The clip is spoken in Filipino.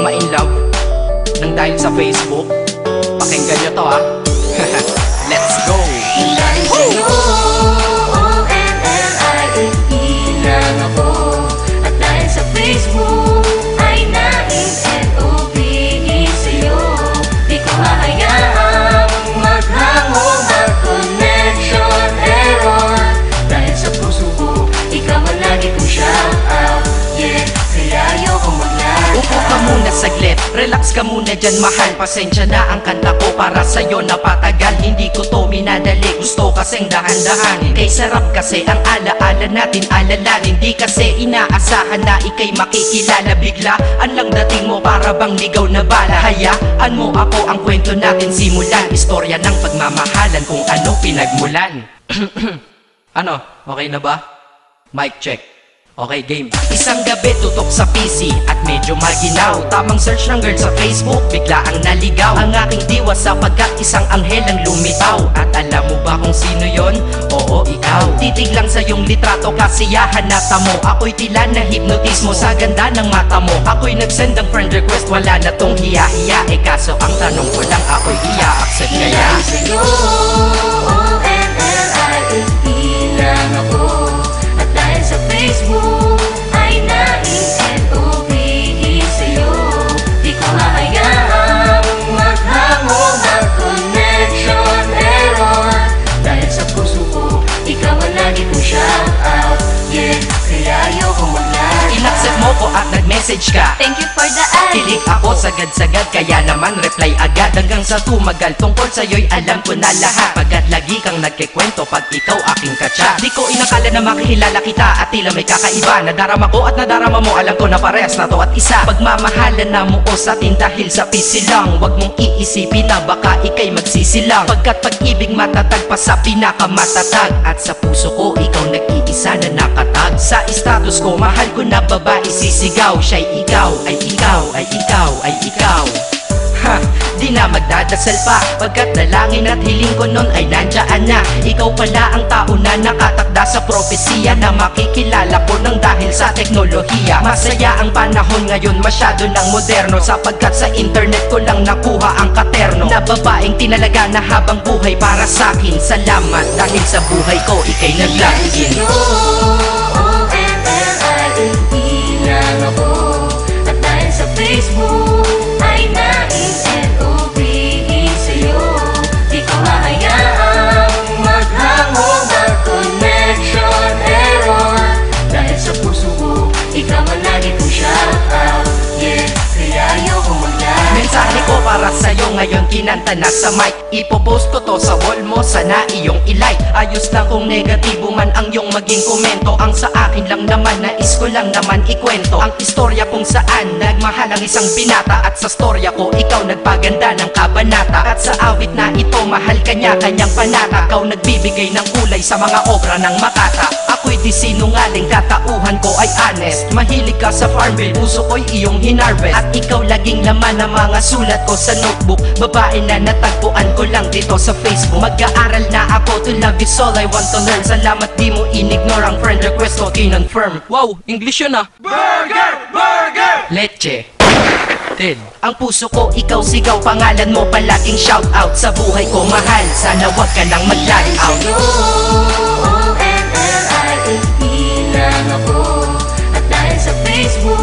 ma-inlove nang dahil sa Facebook? Pakinggan nyo to, ha. Let's go! Dahil sa'yo, O-N-L-I-F-E lang ako. At dahil sa Facebook ay na-N-O-V-E sa'yo. Di ko hahayaang maghango, mag-connection error. Dahil sa puso ko, ikaw ang lagi kong shout out. Yeah, kaya ayoko mag-lag. Upo ka muna saglit, relax ka muna dyan mahal. Pasensya na ang kanta ko para sa'yo napatagal. Hindi ko to minadali, gusto kasing dahan-dahanin. Kay sarap kasi ang alaala natin alalanin. Di kasi inaasahan na ikay makikilala. Biglaan lang dating mo para bang ligaw na bala. Hayaan mo ako ang kwento natin simulan. Istorya ng pagmamahalan kung ano pinagmulan. Ano? Okay na ba? Mic check. Okay, game. Isang gabi tutok sa PC at medyo maginaw. Tamang search ng girl sa Facebook, bigla ang naligaw. Ang aking diwa sapagkat isang anghel ang lumitaw. At alam mo ba kung sino yon? Oo, ikaw. Titig lang sa iyong litrato, kasiyahan na tamo. Ako'y tila na hipnotismo sa ganda ng mata mo. Ako'y nagsend ng friend request, wala na tong hiya-hiya. Eh kaso ang tanong ko lang, ako'y iya-accept kaya? Dahil sa'yo, O-N-L-I-F-E lang ako. At dahil sa Facebook ay na-N-O-V-E sa'yo. Di ko hahayaang maghango, mag-connection error. Dahil sa puso ko, ikaw ang lagi kong shout out. Yeah, kaya ayoko mag-lag. In-accept mo ko at nag-message ka. Thank you for the ad. Kilig ako sagad-sagad, kaya naman reply agad. Hanggang sa tumagal, tungkol sa'yo'y alam ko na lahat. Pagkat lagi kang nagkikwento pag ikaw aking katsa. Di ko inakala na makikilala kita at tila may kakaiba. Nadarama ko at nadarama mo, alam ko na parehas na to at isa. Pagmamahalan na mo o sa atin dahil sa pisi lang. Huwag mong iisipin na baka ikay magsisilang. Pagkat pag-ibig matatag pa sa pinakamatatag. At sa puso ko, ikaw nag-iisa na nakatag. Sa status ko, mahal ko na babae sisigaw. Siya'y ikaw, ay ikaw, ay ikaw, ay ikaw. Ha, di na magdadasal pa. Pagkat dalangin at hiling ko nun ay nandiyan na. Ikaw pala ang tao na nakatakda sa propesiya. Na makikilala ko nang dahil sa teknolohiya. Masaya ang panahon ngayon, masyado ng moderno. Sapagkat sa internet ko lang nakuha ang katerno. Na babaeng tinalaga na habang buhay para sa'kin. Salamat dahil sa buhay ko ikay nag-login. O-N-L-I-F-E lang ako. At dahil sa Facebook ay na-N-O-V-E sa'yo. Di ko hahayaang maghango, mag-connection error. Dahil sa puso ko, ikaw ang lagi kong shout out. Yeah, kaya ayoko mag-lag. Mensahe ko para sa'yo ngayon kinanta na sa mic. Ipopost ko to sa wall mo, sana iyong ilike. Ayos lang kung negatibo man ang iyong maging komento. Ang sa akin lang naman, nais ko lang naman ikwento ang istorya kung saan nagmahal ang isang binata. At sa storya ko, ikaw nagpaganda ng kabanata. At sa awit na ito, mahal kanya kanyang panata. Ikaw nagbibigay ng kulay sa mga obra ng Makata. Ako'y di sinungaling, katauhan ko ay honest. Mahilig ka sa Farmville, puso ko'y iyong hinarvest. At ikaw laging laman ng mga sulat ko sa notebook. Babae na natagpuan ko lang dito sa Facebook. Mag-aaral na ako, to love is all I want to learn. Salamat di mo inignore ang friend request ko, kinonfirm. Wow, English yun ah. Burger! Burger! Leche Ted. Ang puso ko, ikaw sigaw, pangalan mo palaging shout out. Sa buhay ko mahal, sana wag ka nang mag-lag out. O-N-L-I-F-E lang ako. At dahil sa Facebook